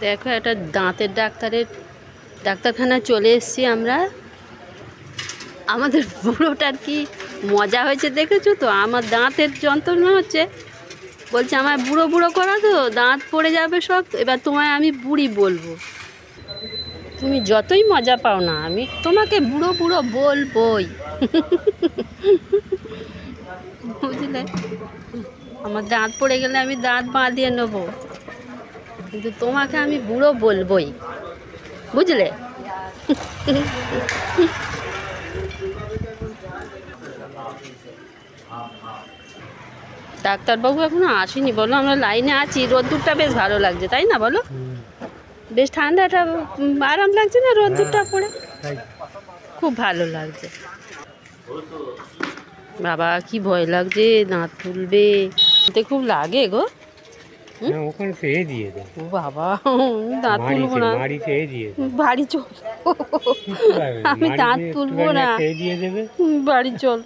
দেখো একটা দাঁতের ডাক্তারখানায় চলে এসেছি আমরা। আমাদের বুড়োটার কি মজা হয়েছে দেখেছো তো? আমার দাঁতের যন্ত্রণা হচ্ছে, বলছে আমার বুড়ো বুড়ো করা তো, দাঁত পড়ে যাবে সব, এবার তোমায় আমি বুড়ি বলবো। তুমি যতই মজা পাও না, আমি তোমাকে বুড়ো বুড়ো বলবই। বুঝলে, আমার দাঁত পড়ে গেলে আমি দাঁত বাঁধিয়ে নেবো, কিন্তু তোমাকে আমি বুড়ো বলবই, বুঝলে? ডাক্তারবাবু এখনো আসেনি, বলো? আমরা লাইনে আছি, রোদ্দুরটা বেশ ভালো লাগছে, তাই না বলো? বেশ ঠান্ডাটা আরাম লাগছে না রোদ্দুরটা পড়ে? খুব ভালো লাগছে। বাবা কি ভয় লাগছে, দাঁত তুলবে, খুব লাগে গো। ওখানে তো দিয়ে দেয়। ও বাবা, দাঁত তুলবো না, বাড়ি চল। আমি দাঁত তুলবো না, বাড়ি চল।